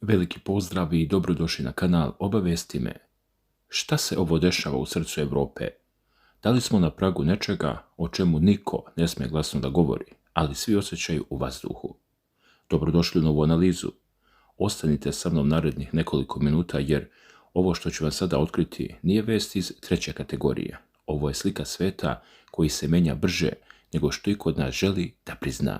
Veliki pozdrav i dobrodošli na kanal Obavijesti me. Šta se ovo dešava u srcu Europe? Da li smo na pragu nečega o čemu niko ne smije glasno da govori, ali svi osjećaju u vazduhu? Dobrodošli u novu analizu. Ostanite sa mnom narednih nekoliko minuta jer ovo što ću vam sada otkriti nije vest iz treće kategorije. Ovo je slika sveta koji se menja brže nego što iko od nas želi da prizna.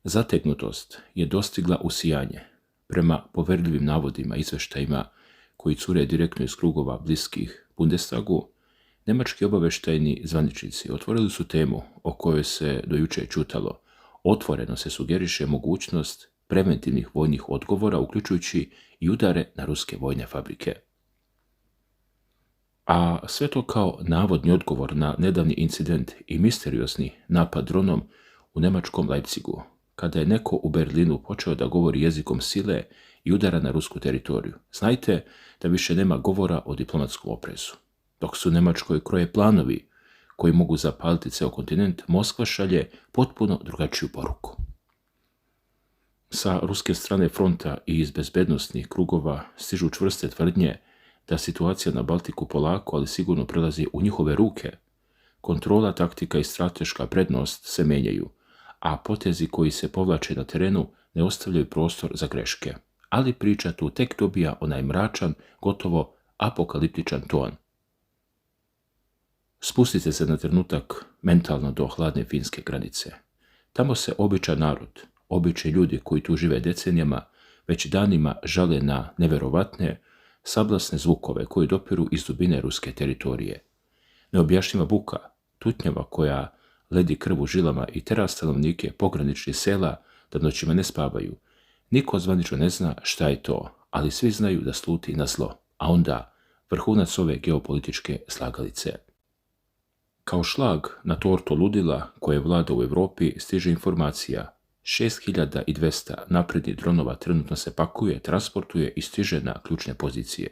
Zategnutost je dostigla usijanje. Prema poverljivim navodima i izveštajima koji cure direktno iz krugova bliskih Bundestagu, nemački obavještajni zvaničnici otvorili su temu o kojoj se do juče čutalo. Otvoreno se sugeriše mogućnost preventivnih vojnih odgovora, uključujući i udare na ruske vojne fabrike. A sve to kao navodni odgovor na nedavni incident i misteriozni napad dronom u nemačkom Leipzigu, kada je neko u Berlinu počeo da govori jezikom sile i udara na rusku teritoriju. Znajte da više nema govora o diplomatskom oprezu. Dok su u Nemačkoj kroje planovi koji mogu zapaliti ceo kontinent, Moskva šalje potpuno drugačiju poruku. Sa ruske strane fronta i iz bezbednostnih krugova stižu čvrste tvrdnje da situacija na Baltiku polako, ali sigurno prelazi u njihove ruke. Kontrola, taktika i strateška prednost se menjaju, a potezi koji se povlače na terenu ne ostavljaju prostor za greške. Ali priča tu tek dobija onaj mračan, gotovo apokaliptičan ton. Spustite se na trenutak mentalno do hladne finske granice. Tamo se običan narod, obični ljudi koji tu žive decenijama, već danima žale na neverovatne, sablasne zvukove koji dopiru iz dubine ruske teritorije. Neobjašnjiva buka, tutnjava koja ledi krv u žilama i tera stanovnike pograničnih sela da noćima ne spavaju. Niko zvanično ne zna šta je to, ali svi znaju da sluti na zlo, a onda vrhunac ove geopolitičke slagalice. Kao šlag na tortu ludila koje vlada u Europi stiže informacija: 6200 naprednih dronova trenutno se pakuje, transportuje i stiže na ključne pozicije.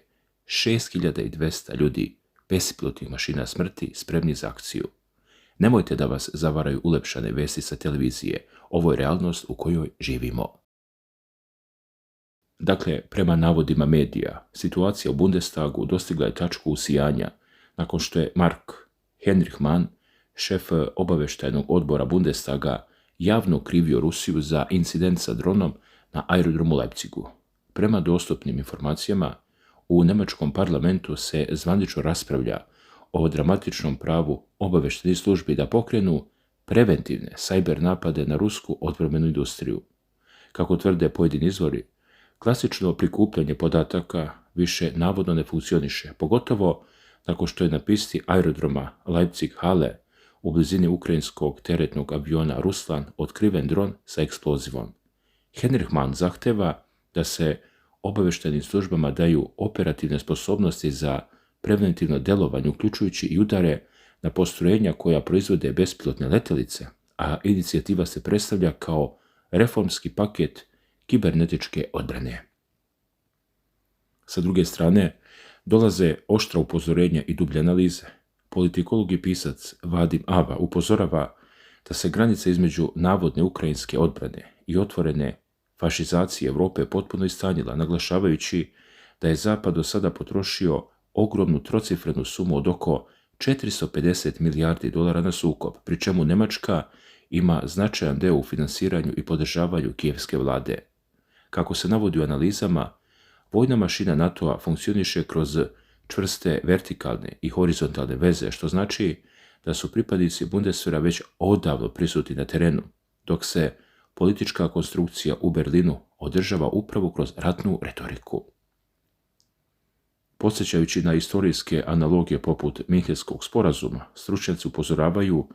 6200 ljudi, bespilotnih mašina smrti, spremni za akciju. Nemojte da vas zavaraju ulepšane vesti sa televizije. Ovo je realnost u kojoj živimo. Dakle, prema navodima medija, situacija u Bundestagu dostigla je tačku usijanja nakon što je Mark-Heinrich Mann, šef obavještajnog odbora Bundestaga, javno krivio Rusiju za incident sa dronom na aerodromu Leipzigu. Prema dostupnim informacijama, u nemačkom parlamentu se zvanično raspravlja o dramatičnom pravu obavještajnih službi da pokrenu preventivne sajber napade na rusku odbrambenu industriju. Kako tvrde pojedini izvori, klasično prikupljanje podataka više navodno ne funkcioniše, pogotovo nakon što je na pisti aerodroma Leipzig-Halle u blizini ukrajinskog teretnog aviona Ruslan otkriven dron sa eksplozivom. Heinrich Mann zahteva da se obavještajnim službama daju operativne sposobnosti za preventivno delovanje, uključujući i udare na postrojenja koja proizvode bespilotne letelice, a inicijativa se predstavlja kao reformski paket kibernetičke odbrane. Sa druge strane, dolaze oštra upozorenja i dublje analize. Politikolog i pisac Vadim Ava upozorava da se granica između navodne ukrajinske odbrane i otvorene fašizacije Europe potpuno istanjila, naglašavajući da je Zapad do sada potrošio ogromnu trocifrenu sumu od oko 450 milijardi dolara na sukob, pri čemu Nemačka ima značajan deo u finansiranju i podržavanju kijevske vlade. Kako se navodi u analizama, vojna mašina NATO-a funkcioniše kroz čvrste vertikalne i horizontalne veze, što znači da su pripadnici Bundeswehra već odavno prisutni na terenu, dok se politička konstrukcija u Berlinu održava upravo kroz ratnu retoriku. Podsjećajući na istorijske analogije poput Minhenskog sporazuma, stručnjaci upozoravaju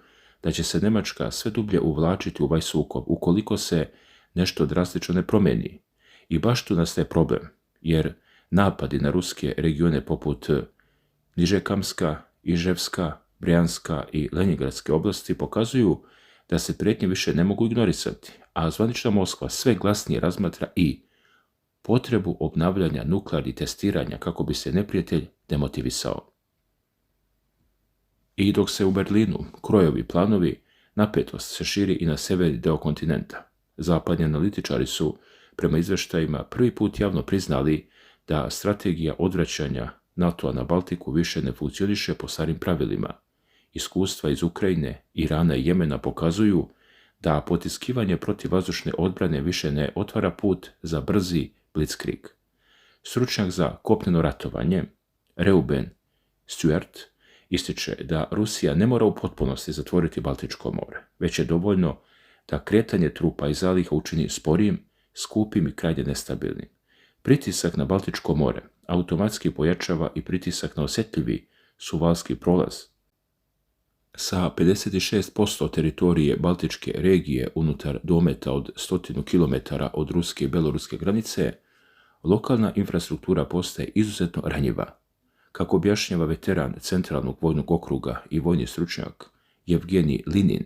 da će se Nemačka sve dublje uvlačiti u ovaj sukob ukoliko se nešto drastično ne promeni. I baš tu nastaje problem, jer napadi na ruske regione poput Nižekamska, Iževska, Brjanska i Leningradske oblasti pokazuju da se prijetnje više ne mogu ignorisati, a zvanična Moskva sve glasnije razmatra i potrebu obnavljanja nuklearnih testiranja kako bi se neprijatelj demotivisao. I dok se u Berlinu krojovi planovi, napetost se širi i na severni deo kontinenta. Zapadni analitičari su prema izvještajima prvi put javno priznali da strategija odvraćanja NATO-a na Baltiku više ne funkcioniše po starim pravilima. Iskustva iz Ukrajine, Irana i Jemena pokazuju da potiskivanje protivvazdušne odbrane više ne otvara put za brzi blitzkrieg. Stručnjak za kopneno ratovanje, Reuben Stewart, ističe da Rusija ne mora u potpunosti zatvoriti Baltičko more, već je dovoljno da kretanje trupa i zaliha učini sporijim, skupim i krajnje nestabilnim. Pritisak na Baltičko more automatski pojačava i pritisak na osjetljivi Suvalski prolaz. Sa 56% teritorije Baltičke regije unutar dometa od 100 km od ruske i beloruske granice, lokalna infrastruktura postaje izuzetno ranjiva. Kako objašnjava veteran Centralnog vojnog okruga i vojni stručnjak Evgenij Linin,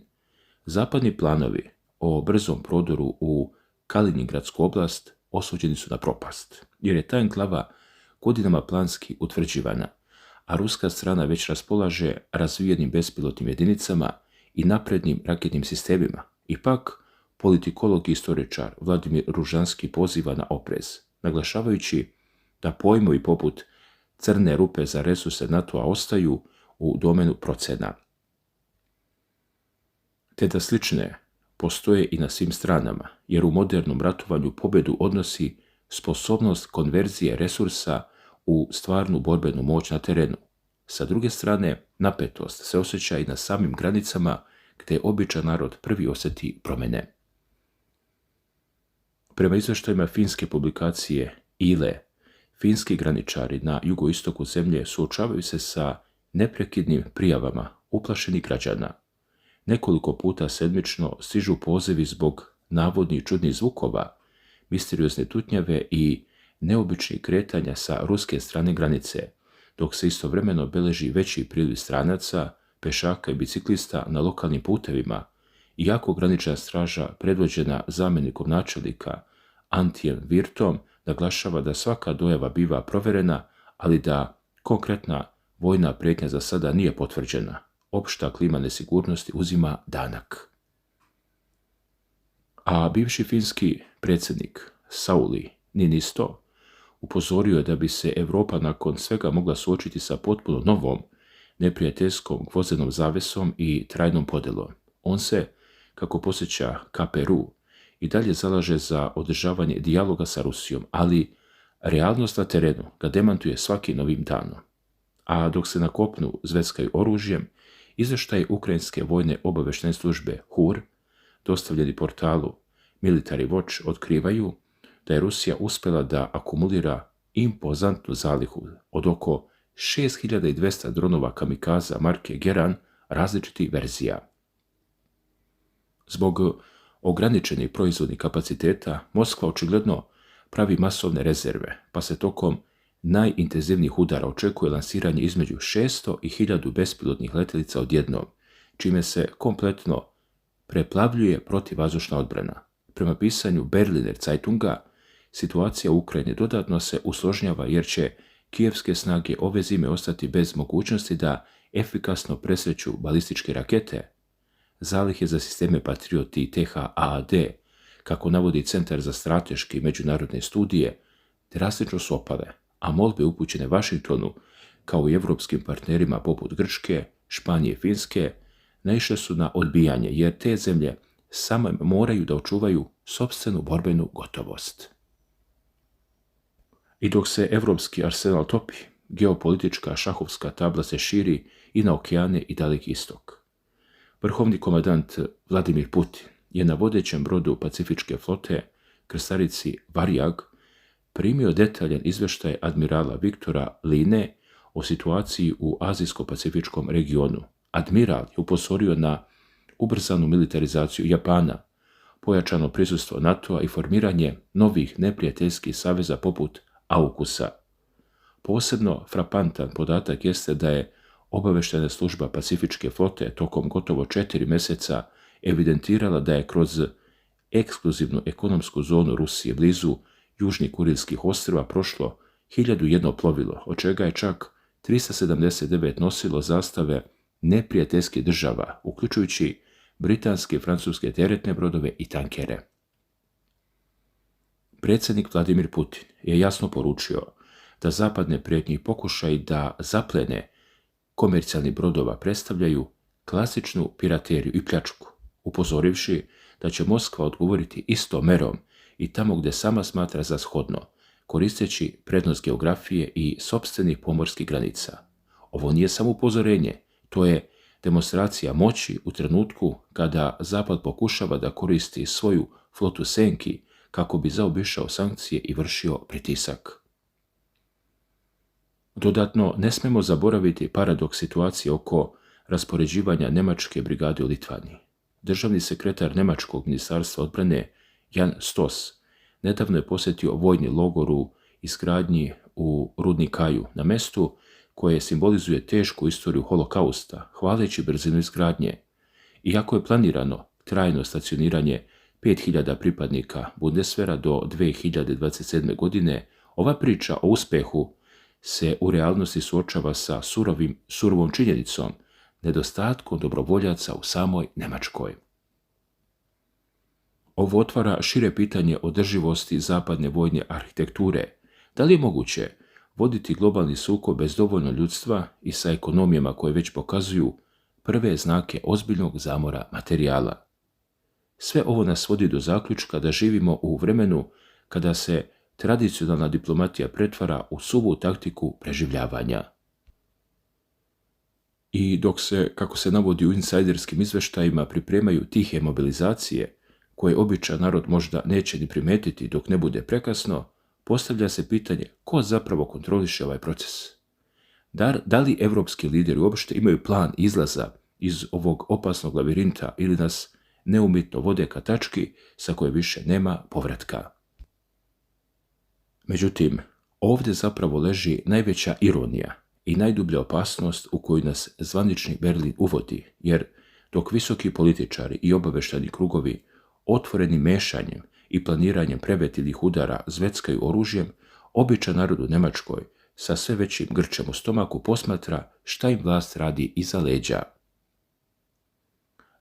zapadni planovi o brzom prodoru u Kaliningradsku oblast osuđeni su na propast, jer je ta enklava godinama planski utvrđivana, a ruska strana već raspolaže razvijenim bespilotnim jedinicama i naprednim raketnim sistemima. Ipak, politikolog i istoričar Vladimir Ružanski poziva na oprez, naglašavajući da pojmovi poput crne rupe za resurse NATO-a ostaju u domenu procena, te da slične postoje i na svim stranama, jer u modernom ratovanju pobjedu odnosi sposobnost konverzije resursa u stvarnu borbenu moć na terenu. Sa druge strane, napetost se osjeća i na samim granicama gdje običan narod prvi osjeti promjene. Prema izvještajima finske publikacije ILE, finski graničari na jugoistoku zemlje suočavaju se sa neprekidnim prijavama uplašenih građana. Nekoliko puta sedmično stižu pozivi zbog navodnih čudnih zvukova, misteriozne tutnjave i neobičnih kretanja sa ruske strane granice, dok se istovremeno beleži veći priliv stranaca, pešaka i biciklista na lokalnim putevima, iako granična straža predvođena zamjenikom načelnika Antijem Virtom naglašava da svaka dojava biva provjerena, ali da konkretna vojna prijetnja za sada nije potvrđena. Opšta klima nesigurnosti uzima danak. A bivši finski predsjednik Sauli Niinisto upozorio je da bi se Europa nakon svega mogla suočiti sa potpuno novom neprijateljskom gvozdenom zavesom i trajnom podjelom. On se, kako podsjeća KPRU, i dalje zalaže za održavanje dijaloga sa Rusijom, ali realnost na terenu ga demantuje svaki novim danom. A dok se na kopnu zveckaju oružjem, izvještaj Ukrajinske vojne obavještajne službe HUR, dostavljeni portalu Military Watch, otkrivaju da je Rusija uspjela da akumulira impozantnu zalihu od oko 6200 dronova kamikaza marke Geran različitih verzija. Zbog ograničenih proizvodnih kapaciteta, Moskva očigledno pravi masovne rezerve, pa se tokom najintenzivnijih udara očekuje lansiranje između 600 i 1000 bespilotnih letjelica odjednom, čime se kompletno preplavljuje protivvazdušna odbrana. Prema pisanju Berliner Zeitunga, situacija u Ukrajini dodatno se usložnjava jer će kijevske snage ove zime ostati bez mogućnosti da efikasno presreću balističke rakete. Zalihe za sisteme Patriot i THAAD, kako navodi Centar za strateške i međunarodne studije, drastično su opale, a molbe upućene Vašingtonu, kao i evropskim partnerima poput Grčke, Španije i Finske, naišle su na odbijanje, jer te zemlje same moraju da očuvaju sopstvenu borbenu gotovost. I dok se evropski arsenal topi, geopolitička šahovska tabla se širi i na okeane i Daleki istok. Vrhovni komandant Vladimir Putin je na vodećem brodu Pacifičke flote, krstarici Varjag, primio detaljan izvještaj admirala Viktora Line o situaciji u Azijsko-Pacifičkom regionu. Admiral je upozorio na ubrzanu militarizaciju Japana, pojačano prisustvo NATO-a i formiranje novih neprijateljskih saveza poput AUKUS-a. Posebno frapantan podatak jeste da je obavještajna služba Pacifičke flote tokom gotovo 4 mjeseca evidentirala da je kroz ekskluzivnu ekonomsku zonu Rusije blizu Južnih Kurilskih ostrva prošlo 1001 plovilo, od čega je čak 379 nosilo zastave neprijateljskih država, uključujući britanske i francuske teretne brodove i tankere. Predsjednik Vladimir Putin je jasno poručio da zapadne prijetnje i pokušaj da zaplene komercijalnih brodova predstavljaju klasičnu pirateriju i pljačku, upozorivši da će Moskva odgovoriti istom merom i tamo gdje sama smatra za shodno, koristeći prednost geografije i sopstvenih pomorskih granica. Ovo nije samo upozorenje, to je demonstracija moći u trenutku kada Zapad pokušava da koristi svoju flotu senki kako bi zaobišao sankcije i vršio pritisak. Dodatno, ne smemo zaboraviti paradoks situacije oko raspoređivanja Njemačke brigade u Litvaniji. Državni sekretar Njemačkog ministarstva odbrane Jan Stos nedavno je posjetio vojni logor u izgradnji u Rudnikaju, na mestu koje simbolizuje tešku istoriju holokausta, hvaleći brzinu izgradnje. Iako je planirano trajno stacioniranje 5000 pripadnika Bundeswehra do 2027. godine, ova priča o uspjehu se u realnosti suočava sa surovom činjenicom, nedostatkom dobrovoljaca u samoj Njemačkoj. Ovo otvara šire pitanje održivosti zapadne vojne arhitekture. Da li je moguće voditi globalni sukob bez dovoljno ljudstva i sa ekonomijama koje već pokazuju prve znake ozbiljnog zamora materijala? Sve ovo nas vodi do zaključka da živimo u vremenu kada se tradicionalna diplomatija pretvara u suvu taktiku preživljavanja. I dok se, kako se navodi u insajderskim izveštajima, pripremaju tihe mobilizacije, koje običan narod možda neće ni primetiti dok ne bude prekasno, postavlja se pitanje ko zapravo kontroliše ovaj proces. Da li evropski lideri uopšte imaju plan izlaza iz ovog opasnog lavirinta ili nas neumitno vode ka tački sa koje više nema povratka? Međutim, ovdje zapravo leži najveća ironija i najdublja opasnost u koju nas zvanični Berlin uvodi, jer dok visoki političari i obavještajni krugovi otvorenim mešanjem i planiranjem preventivnih udara zveckaju oružjem, običan narod u Njemačkoj sa sve većim grčem u stomaku posmatra šta im vlast radi iza leđa.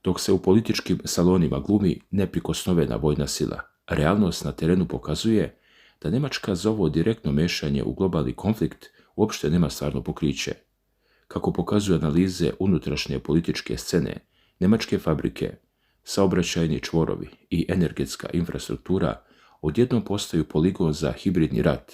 Dok se u političkim salonima glumi neprikosnovena vojna sila, realnost na terenu pokazuje da Njemačka za ovo direktno mešanje u globalni konflikt uopšte nema stvarno pokriće. Kako pokazuju analize unutrašnje političke scene, njemačke fabrike, saobraćajni čvorovi i energetska infrastruktura odjednom postaju poligon za hibridni rat,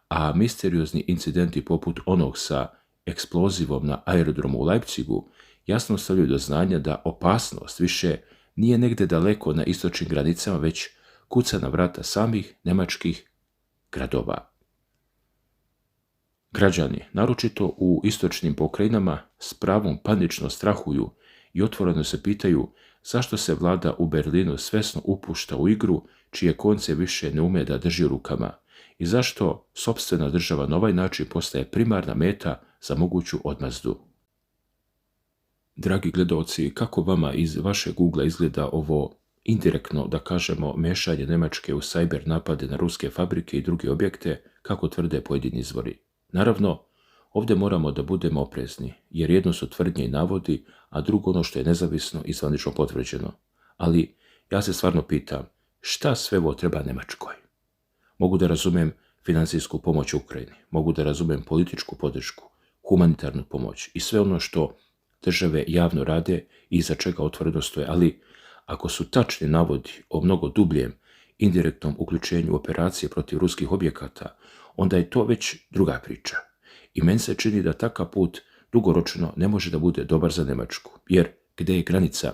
a misteriozni incidenti poput onog sa eksplozivom na aerodromu u Leipzigu jasno stavljaju do znanja da opasnost više nije negdje daleko na istočnim granicama, već kuca na vrata samih njemačkih gradova. Građani, naročito u istočnim pokrajinama, s pravom panično strahuju i otvoreno se pitaju zašto se vlada u Berlinu svesno upušta u igru čije konce više ne ume da drži u rukama i zašto sopstvena država na ovaj način postaje primarna meta za moguću odmazdu. Dragi gledaoci, kako vama iz vašeg ugla izgleda ovo indirektno, da kažemo, mešanje Njemačke u sajber napade na ruske fabrike i druge objekte, kako tvrde pojedini izvori? Naravno, ovdje moramo da budemo oprezni, jer jedno su tvrdnje i navodi, a drugo ono što je nezavisno i zvanično potvrđeno. Ali ja se stvarno pitam, šta sve ovo treba Njemačkoj? Mogu da razumem financijsku pomoć Ukrajini, mogu da razumem političku podršku, humanitarnu pomoć i sve ono što države javno rade i iza čega otvoreno stoje, ali ako su tačni navodi o mnogo dubljem, indirektnom uključenju operacije protiv ruskih objekata, onda je to već druga priča. I meni se čini da takav put dugoročno ne može da bude dobar za Njemačku, jer gdje je granica?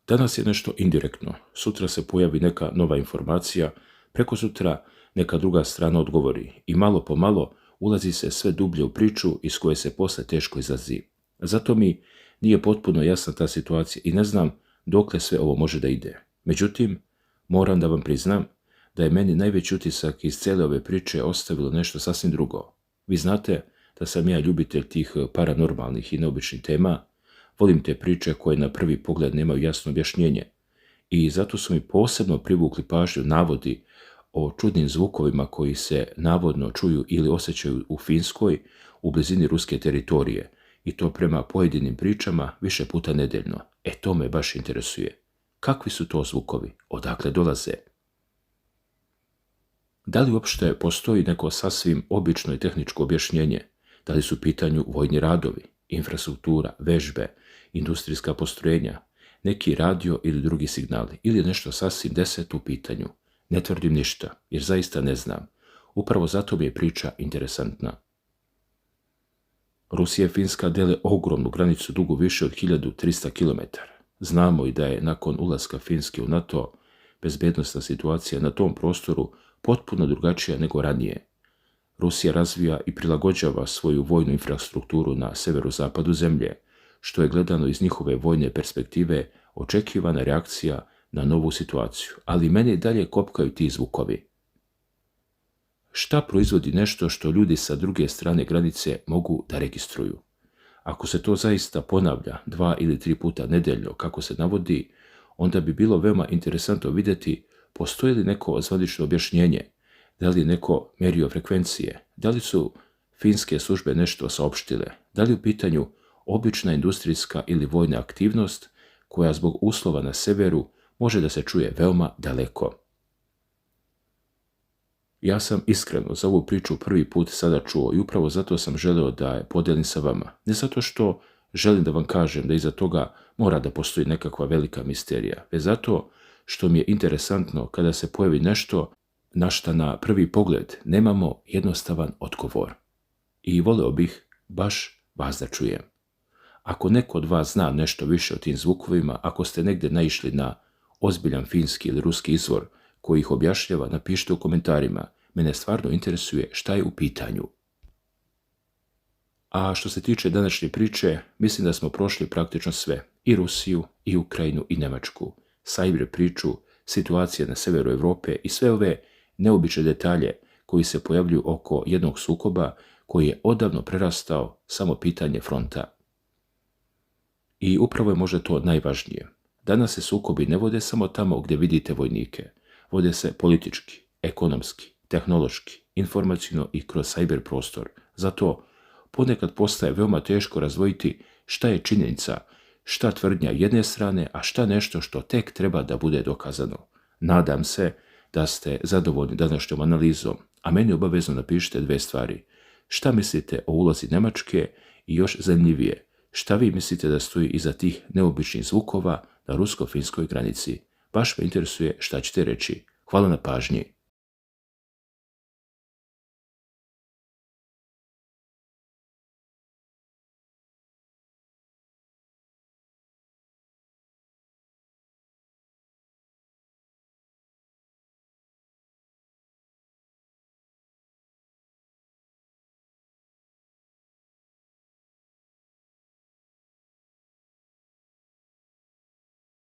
Danas je nešto indirektno, sutra se pojavi neka nova informacija, preko sutra neka druga strana odgovori i malo po malo ulazi se sve dublje u priču iz koje se posle teško izlazi. Zato mi nije potpuno jasna ta situacija i ne znam dokle sve ovo može da ide. Međutim, moram da vam priznam da je meni najveći utisak iz cijele ove priče ostavilo nešto sasvim drugo. Vi znate da sam ja ljubitelj tih paranormalnih i neobičnih tema, volim te priče koje na prvi pogled nemaju jasno objašnjenje i zato su mi posebno privukli pažnju navodi o čudnim zvukovima koji se navodno čuju ili osjećaju u Finskoj u blizini ruske teritorije i to prema pojedinim pričama više puta nedeljno. To me baš interesuje. Kakvi su to zvukovi? Odakle dolaze? Da li uopšte postoji neko sasvim obično i tehničko objašnjenje? Da li su u pitanju vojni radovi, infrastruktura, vežbe, industrijska postrojenja, neki radio ili drugi signali, ili nešto sasvim deseto u pitanju? Ne tvrdim ništa, jer zaista ne znam. Upravo zato mi je priča interesantna. Rusija i Finska dele ogromnu granicu dugu više od 1300 km. Znamo i da je nakon ulaska Finske u NATO bezbednosna situacija na tom prostoru potpuno drugačija nego ranije. Rusija razvija i prilagođava svoju vojnu infrastrukturu na severozapadu zemlje, što je gledano iz njihove vojne perspektive očekivana reakcija na novu situaciju, ali mene i dalje kopkaju ti zvukovi. Šta proizvodi nešto što ljudi sa druge strane granice mogu da registruju? Ako se to zaista ponavlja 2 ili 3 puta nedeljno, kako se navodi, onda bi bilo veoma interesantno vidjeti postoji li neko zvanično objašnjenje, da li je neko merio frekvencije, da li su finske službe nešto saopštile, da li je u pitanju obična industrijska ili vojna aktivnost koja zbog uslova na severu može da se čuje veoma daleko. Ja sam iskreno za ovu priču prvi put sada čuo i upravo zato sam želeo da je podelim sa vama. Ne zato što želim da vam kažem da iza toga mora da postoji nekakva velika misterija, već zato što mi je interesantno kada se pojavi nešto na šta na prvi pogled nemamo jednostavan odgovor. I voleo bih baš vas da čujem. Ako neko od vas zna nešto više o tim zvukovima, ako ste negdje naišli na ozbiljan finski ili ruski izvor koji ih objašnjava, napišite u komentarima. Mene stvarno interesuje šta je u pitanju. A što se tiče današnje priče, mislim da smo prošli praktično sve. I Rusiju, i Ukrajinu, i Njemačku. Cyber priču, situacije na severu Europe i sve ove neobične detalje koji se pojavljuju oko jednog sukoba koji je odavno prerastao samo pitanje fronta. I upravo je možda to najvažnije. Danas se sukobi ne vode samo tamo gdje vidite vojnike. Vode se politički, ekonomski, tehnološki, informacijno i kroz cyber prostor. Zato ponekad postaje veoma teško razdvojiti šta je činjenica, šta tvrdnja jedne strane, a šta nešto što tek treba da bude dokazano. Nadam se da ste zadovoljni današnjom analizom, a meni obavezno napišite 2 stvari. Šta mislite o ulozi Njemačke i još zanimljivije, šta vi mislite da stoji iza tih neobičnih zvukova na rusko-finskoj granici? Baš me interesuje šta ćete reći. Hvala na pažnji.